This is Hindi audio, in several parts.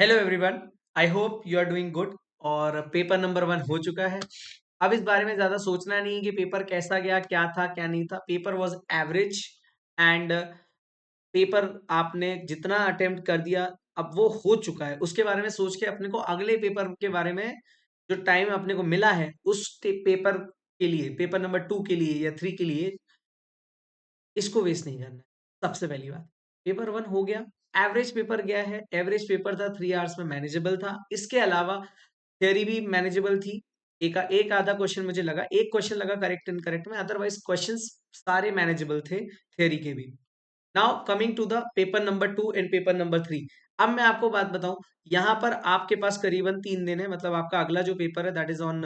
Hello everyone. I hope you are doing good. और पेपर नंबर 1 हो चुका है। अब इस बारे में ज्यादा सोचना नहीं है कि पेपर कैसा गया, क्या था क्या नहीं था। Paper was average and paper आपने जितना अटेम्प्ट कर दिया अब वो हो चुका है। उसके बारे में सोच के अपने को अगले पेपर के बारे में जो टाइम अपने को मिला है उस पेपर के लिए, पेपर नंबर 2 के लिए या 3 के लिए, इसको वेस्ट नहीं करना है। सबसे पहली बात, पेपर 1 हो गया, एवरेज पेपर गया है। एवरेज पेपर था, 3 आवर्स में मैनेजेबल था। इसके अलावा थ्योरी भी मैनेजेबल थी। एक आधा क्वेश्चन मुझे लगा, एक क्वेश्चन लगा करेक्ट इनकरेक्ट में, अदरवाइज क्वेश्चंस सारे मैनेजेबल थे थ्योरी के भी। Now coming to the paper number 2 and paper number 3। अब मैं आपको बात बताऊं, यहाँ पर आपके पास करीबन 3 दिन है। मतलब आपका अगला जो पेपर है that is on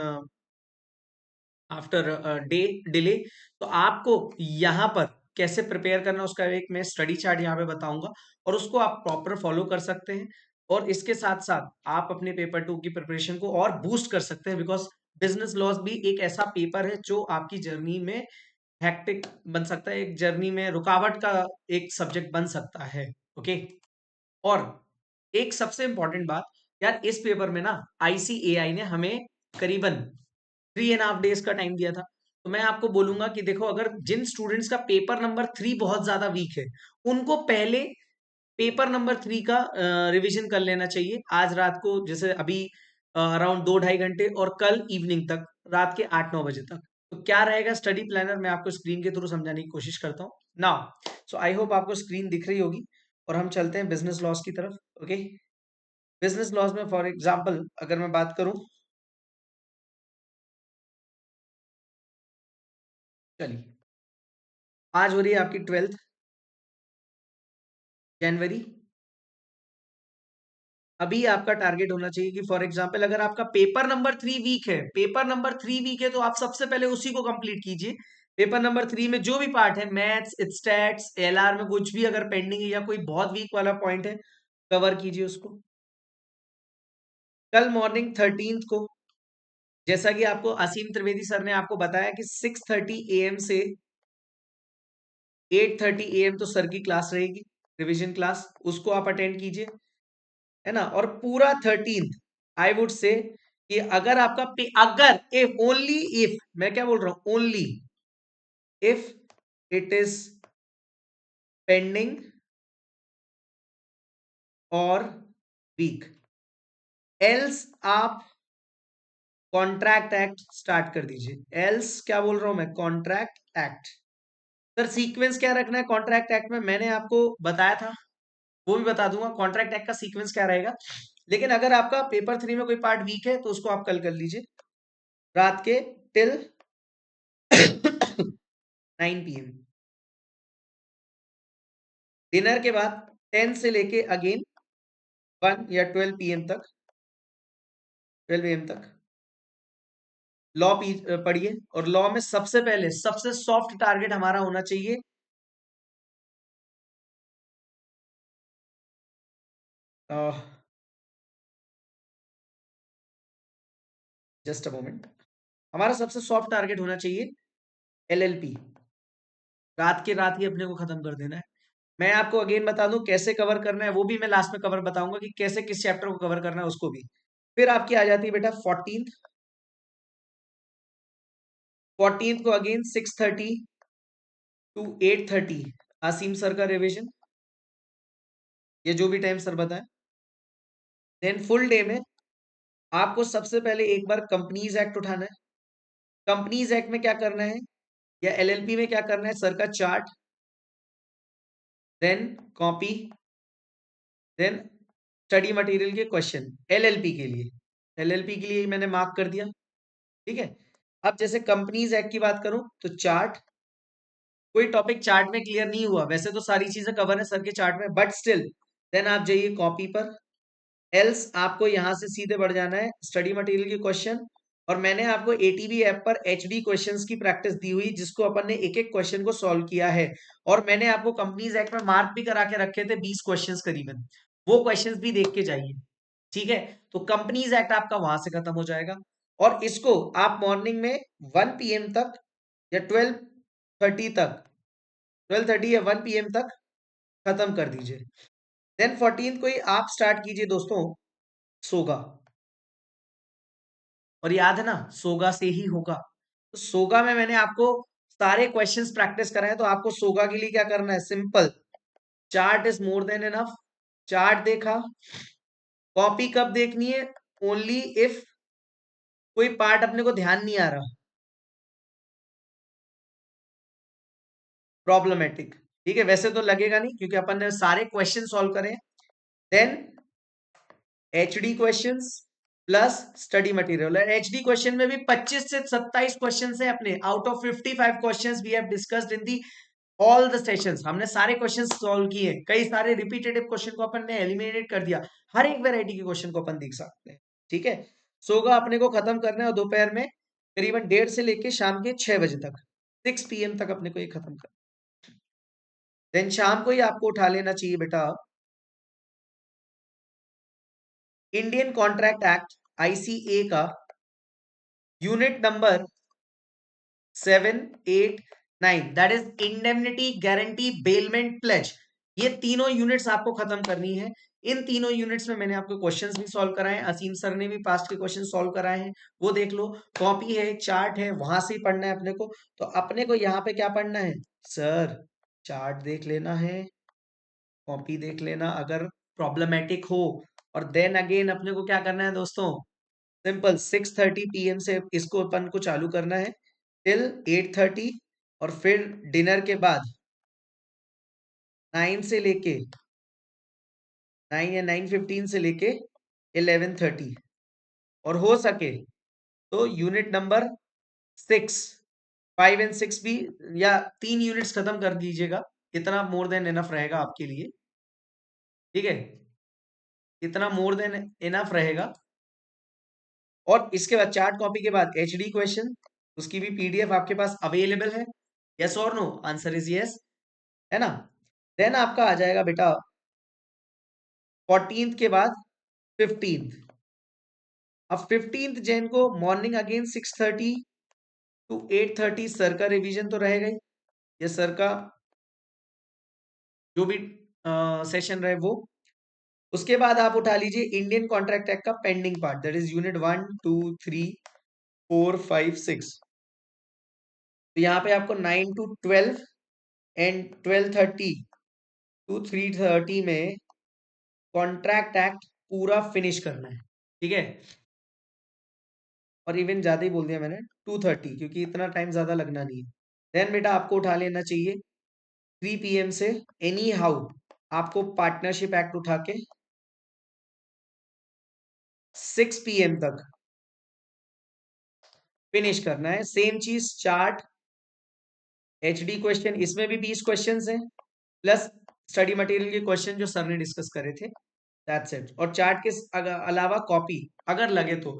after day delay. तो आपको यहाँ पर कैसे प्रिपेयर करना उसका एक मैं स्टडी चार्ट यहाँ पे बताऊंगा, और उसको आप प्रॉपर फॉलो कर सकते हैं। और इसके साथ साथ आप अपने पेपर 2 की प्रिपरेशन को और बूस्ट कर सकते हैं, बिकॉज बिजनेस लॉस भी एक ऐसा पेपर है जो आपकी जर्नी में हैक्टिक बन सकता है, एक जर्नी में रुकावट का एक सब्जेक्ट बन सकता है। ओके। और एक सबसे इंपॉर्टेंट बात, यार इस पेपर में ना आईसीएआई ने हमें करीबन 3.5 days का टाइम दिया था। तो मैं आपको बोलूंगा कि देखो, अगर जिन स्टूडेंट्स का पेपर नंबर 3 बहुत ज्यादा वीक है, उनको पहले पेपर नंबर 3 का रिवीजन कर लेना चाहिए। आज रात को, जैसे अभी अराउंड 2-2.5 घंटे, और कल इवनिंग तक, रात के 8-9 बजे तक। तो क्या रहेगा स्टडी प्लानर, मैं आपको स्क्रीन के थ्रू समझाने की कोशिश करता हूँ नाउ। सो आई होप आपको स्क्रीन दिख रही होगी, और हम चलते हैं बिजनेस लॉस की तरफ। ओके। बिजनेस लॉस में फॉर एग्जाम्पल अगर मैं बात करूं, चलिए, आज हो रही है आपकी 12 जनवरी। अभी आपका टारगेट होना चाहिए कि फॉर एग्जांपल अगर आपका पेपर नंबर 3 वीक है, तो आप सबसे पहले उसी को कंप्लीट कीजिए। पेपर नंबर 3 में जो भी पार्ट है, मैथ्स, स्टैट्स, एलआर में कुछ भी अगर पेंडिंग है या कोई बहुत वीक वाला पॉइंट है, कवर कीजिए उसको। कल मॉर्निंग 13 को, जैसा कि आपको असीम त्रिवेदी सर ने आपको बताया कि 6:30 AM से 8:30 AM तो सर की क्लास रहेगी, रिविजन क्लास, उसको आप अटेंड कीजिए, है ना। और पूरा 13th, आई वुड से कि अगर आपका अगर, इफ ओनली इफ, मैं क्या बोल रहा हूं, only if it is pending और वीक, एल्स आप कॉन्ट्रैक्ट एक्ट स्टार्ट कर दीजिए। एल्स क्या बोल रहा हूं मैं, कॉन्ट्रैक्ट एक्ट। सर सीक्वेंस क्या रखना है कॉन्ट्रैक्ट एक्ट में, मैंने आपको बताया था, वो भी बता दूंगा कॉन्ट्रैक्ट एक्ट का सीक्वेंस क्या रहेगा। लेकिन अगर आपका पेपर 3 में कोई पार्ट वीक है तो उसको आप कल कर लीजिए, रात के टिल 9 PM। डिनर के बाद 10 से लेके अगेन 1 या 12 PM तक, 12 AM तक लॉ पढ़िए। और लॉ में सबसे पहले सबसे सॉफ्ट टारगेट हमारा होना चाहिए, जस्ट अ मोमेंट, हमारा सबसे सॉफ्ट टारगेट होना चाहिए एलएलपी। रात के रात ही अपने को खत्म कर देना है। मैं आपको अगेन बता दूं कैसे कवर करना है, वो भी मैं लास्ट में कवर बताऊंगा कि कैसे किस चैप्टर को कवर करना है उसको भी। फिर आपकी आ जाती है बेटा 14th को अगेन 6:30 to 8:30 आसिम सर का रिवीजन, ये जो भी टाइम सर बताए। देन फुल डे में आपको सबसे पहले एक बार कंपनीज एक्ट उठाना है। कंपनीज एक्ट में क्या करना है, या एलएलपी में क्या करना है, सर का chart, then copy, then study material के क्वेश्चन एलएलपी के लिए। एलएलपी के लिए मैंने मार्क कर दिया, ठीक है। अब जैसे कंपनीज एक्ट की बात करूं तो चार्ट, कोई टॉपिक चार्ट में क्लियर नहीं हुआ, वैसे तो सारी चीजें कवर है सर के चार्ट में, बट स्टिल देन आप जाइए कॉपी पर। एल्स आपको यहां से सीधे बढ़ जाना है स्टडी मटेरियल के क्वेश्चन। और मैंने आपको एटीबी ऐप पर एचडी क्वेश्चंस की प्रैक्टिस दी हुई, जिसको अपन ने एक एक क्वेश्चन को सॉल्व किया है। और मैंने आपको कंपनीज एक्ट में मार्क भी करा के रखे थे 20 क्वेश्चंस करीबन, वो क्वेश्चंस भी देख के जाइए, ठीक है। तो कंपनीज एक्ट आपका वहां से खत्म हो जाएगा। और इसको आप मॉर्निंग में 1 PM तक या 12:30 तक, 12:30 या 1 PM तक खत्म कर दीजिए। देन 14th को ही आप स्टार्ट कीजिए दोस्तों सोगा। और याद है ना, सोगा से ही होगा। तो सोगा में मैंने आपको सारे क्वेश्चंस प्रैक्टिस कराए, तो आपको सोगा के लिए क्या करना है, simple, chart is more than enough. Chart देखा, कॉपी कब देखनी है, ओनली इफ कोई पार्ट अपने को ध्यान नहीं आ रहा, प्रॉब्लमेटिक। ठीक है, वैसे तो लगेगा नहीं क्योंकि अपन ने सारे क्वेश्चन सॉल्व करे। Then HD questions plus study material. और एचडी क्वेश्चन में भी 25 से 27 क्वेश्चन है अपने, out of 55 questions we have discussed in the all the sessions. हमने सारे क्वेश्चन सॉल्व किए, कई सारे रिपीटेटिव क्वेश्चन को अपन ने एलिमिनेट कर दिया, हर एक वैरायटी के क्वेश्चन को अपन देख सकते हैं। ठीक है, सोगा अपने को खत्म करना है दोपहर में करीबन 1:30 से लेके शाम के 6 बजे तक, 6 PM तक अपने को ये खत्म करना। देन शाम को ही आपको उठा लेना चाहिए बेटा इंडियन कॉन्ट्रैक्ट एक्ट ICA का unit number 7, 8, 9, that is indemnity guarantee bailment pledge. ये तीनों यूनिट्स आपको खत्म करनी है। इन तीनों यूनिट्स में मैंने आपको क्वेश्चंस भी सॉल्व कराए हैं, असीम सर ने भी पास्ट के क्वेश्चन सॉल्व कराए हैं, वो देख लो। कॉपी है, चार्ट है, वहां से ही पढ़ना है अपने को। तो अपने को यहाँ पे क्या पढ़ना है सर, चार्ट देख लेना है, कॉपी देख लेना अगर प्रॉब्लमेटिक हो, और देन अगेन अपने को क्या करना है दोस्तों, सिंपल 6:30 PM से इसको अपन को चालू करना है टिल 8:30, और फिर डिनर के बाद 9 से लेके 9 या 9:15 से लेके 11:30, और हो सके तो यूनिट नंबर 6, 5 और 6 भी, या 3 यूनिट्स खत्म कर दीजिएगा, इतना मोर देन इनफ रहेगा आपके लिए। ठीक है, इतना मोर देन इनफ रहेगा। और इसके बाद चार्ट कॉपी के बाद एचडी क्वेश्चन, उसकी भी PDF आपके पास अवेलेबल है। यस और नो, आंसर इज यस, है ना। देन आपका आ जाएगा बेटा 14th के बाद 15th। अब 15th जैन को मॉर्निंग अगेन 6:30 to 8:30 सर का रिवीजन तो रहेगा ही, ये सर का जो भी सेशन रहे वो। उसके बाद आप उठा लीजिए इंडियन कॉन्ट्रैक्ट एक्ट का pending part, that is unit 1, 2, 3, 4, 5, 6। तो यहाँ पे आपको 9 to 12 एंड 12:30 to 3:30 में कॉन्ट्रैक्ट एक्ट पूरा फिनिश करना है। ठीक है, और इवन ज्यादा ही बोल दिया मैंने, 2:30, क्योंकि इतना टाइम ज्यादा लगना नहीं है। देन बेटा आपको उठा लेना चाहिए 3 PM से एनी हाउ, आपको पार्टनरशिप एक्ट उठा के 6 PM तक फिनिश करना है। सेम चीज चार्ट, एचडी क्वेश्चन, इसमें भी 20 क्वेश्चन हैं, प्लस स्टडी मटेरियल के क्वेश्चन जो सर ने डिस्कस करे थे, दैट्स इट। और चार्ट के अलावा कॉपी अगर लगे तो,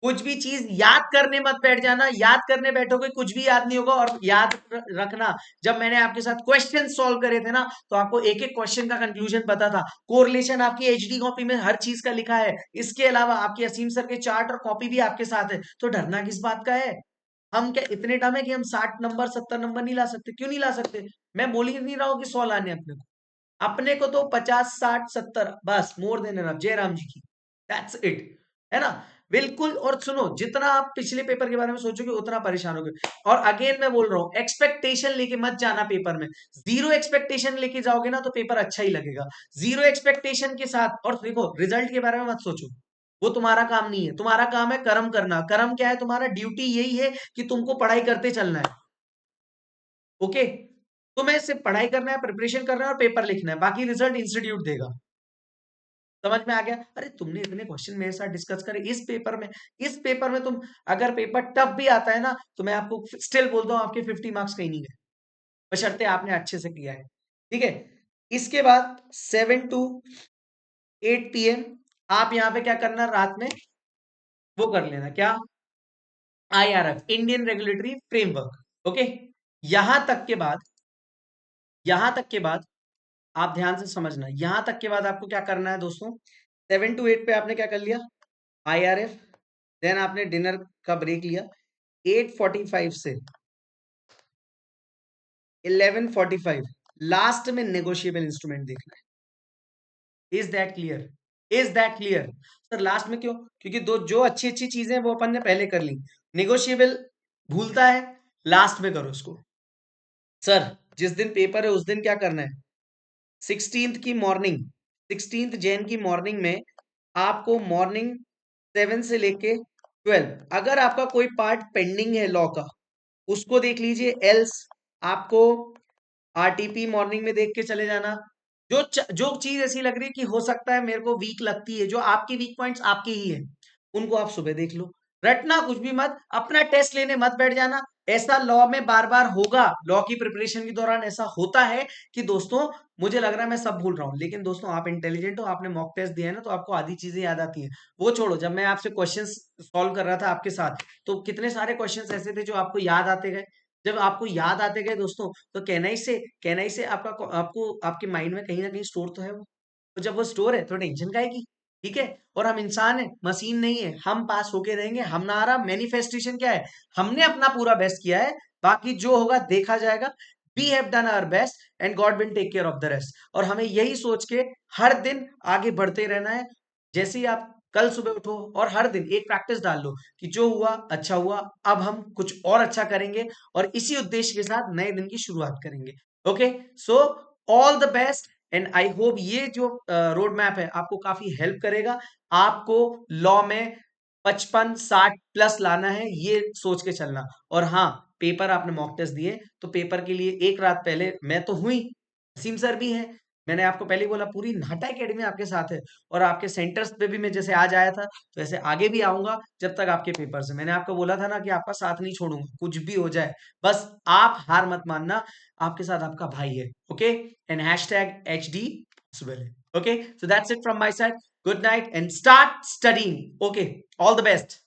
कुछ भी चीज याद करने मत बैठ जाना, याद करने बैठोगे कुछ भी याद नहीं होगा। और याद रखना, जब मैंने आपके साथ क्वेश्चन सॉल्व करे थे ना, तो आपको एक एक क्वेश्चन का कंक्लूजन पता था, कोरिलेशन आपकी एचडी कॉपी में हर चीज का लिखा है। इसके अलावा आपके असीम सर के चार्ट और कॉपी भी आपके साथ है, तो डरना किस बात का है। हम क्या इतने डम है कि हम 60 नंबर 70 नंबर नहीं ला सकते? क्यों नहीं ला सकते? मैं बोल ही नहीं रहा हूँ कि 100 लाने अपने को, अपने को तो 50, 60, 70 बस, मोर देन एनफ, जय राम जी की, दैट्स इट, है ना। बिल्कुल। और सुनो, जितना आप पिछले पेपर के बारे में सोचोगे उतना परेशान होगे। और अगेन मैं बोल रहा हूं, एक्सपेक्टेशन लेके मत जाना पेपर में। जीरो एक्सपेक्टेशन लेके जाओगे ना तो पेपर अच्छा ही लगेगा। जीरो एक्सपेक्टेशन के साथ, और देखो रिजल्ट के बारे में मत सोचो, वो तुम्हारा काम नहीं है। तुम्हारा काम है कर्म करना। कर्म क्या है तुम्हारा? ड्यूटी यही है कि तुमको पढ़ाई करते चलना है। ओके, तुम्हें सिर्फ पढ़ाई करना है, प्रिपरेशन करना है और पेपर लिखना है, बाकी रिजल्ट इंस्टीट्यूट देगा। समझ में आ गया? अरे तुमने इतने क्वेश्चन मेरे साथ डिस्कस करे इस पेपर में, इस पेपर में तुम, अगर पेपर टफ भी आता है ना, तो मैं आपको स्टिल बोलता हूँ आपके 50 मार्क्स कहीं नहीं गए, बशर्ते आपने अच्छे से किया है। ठीक है, इसके बाद 7 to 8 PM आप यहाँ पे क्या करना, रात में वो कर लेना, क्या, IRF, Indian regulatory framework. Okay, यहां तक के बाद, यहां तक के बाद आप ध्यान से समझना, यहां तक के बाद आपको क्या करना है दोस्तों, 7 to 8 पे आपने क्या कर लिया, IRF। देन आपने डिनर का ब्रेक लिया, 8:45 से 11:45 लास्ट में नेगोशिएबल इंस्ट्रूमेंट देखना है। Is that clear? Is that clear? Sir last में क्यों? क्योंकि दो जो अच्छी अच्छी चीजें हैं वो अपन ने पहले कर ली, नेगोशिएबल भूलता है, लास्ट में करो उसको। सर जिस दिन पेपर है उस दिन क्या करना है? 16th की मॉर्निंग, 16th जैन की मॉर्निंग में आपको मॉर्निंग 7 से लेके 12, अगर आपका कोई पार्ट पेंडिंग है लॉ का उसको देख लीजिए, एल्स आपको आरटीपी मॉर्निंग में देख के चले जाना। जो चीज ऐसी लग रही है कि हो सकता है मेरे को वीक लगती है, जो आपकी वीक पॉइंट्स आपके ही है, उनको आप सुबह देख लो। रटना कुछ भी मत, अपना टेस्ट लेने मत बैठ जाना। ऐसा लॉ में बार बार होगा, लॉ की प्रिपरेशन के दौरान ऐसा होता है कि दोस्तों मुझे लग रहा है मैं सब भूल रहा हूं, लेकिन दोस्तों आप इंटेलिजेंट हो, आपने मॉक टेस्ट दिया है ना, तो आपको आधी चीजें याद आती हैं। वो छोड़ो, जब मैं आपसे क्वेश्चंस सॉल्व कर रहा था आपके साथ, तो कितने सारे क्वेश्चंस ऐसे थे जो आपको याद आते गए। जब आपको याद आते गए दोस्तों, तो कहना ही से आपका आपको आपके माइंड में कहीं ना कहीं स्टोर तो है वो। तो जब वो स्टोर है तो टेंशन काहेगी? ठीक है। और हम इंसान है, मशीन नहीं है, हम पास होके रहेंगे। हमारा मैनिफेस्टेशन क्या है? हमने अपना पूरा बेस्ट किया है, बाकी जो होगा देखा जाएगा। We have done our best and God will take care of the rest. और हमें यही सोच के हर दिन आगे बढ़ते रहना है। जैसे ही आप कल सुबह उठो और हर दिन एक प्रैक्टिस डाल लो कि जो हुआ अच्छा हुआ, अब हम कुछ और अच्छा करेंगे, और इसी उद्देश्य के साथ नए दिन की शुरुआत करेंगे। Okay, so all the best and I hope ये जो रोड मैप है आपको काफी हेल्प करेगा। आपको लॉ में 55-60 प्लस लाना है, ये सोच के चलना। और हाँ, पेपर आपने मॉक टेस्ट दिए, तो पेपर के लिए एक रात पहले मैं तो हुई, वसीम सर भी है, मैंने आपको पहले ही बोला पूरी नाटा एकेडमी आपके साथ है। और आपके सेंटर्स पे भी मैं जैसे आज आया था, तो ऐसे आगे भी आऊंगा जब तक आपके पेपर से। मैंने आपको बोला था ना कि आपका साथ नहीं छोड़ूंगा, कुछ भी हो जाए, बस आप हार मत मानना। आपके साथ आपका भाई है। Okay, and hashtag HD possible है। Okay, so that's it from my side. Good night and start studying. Okay, all the best.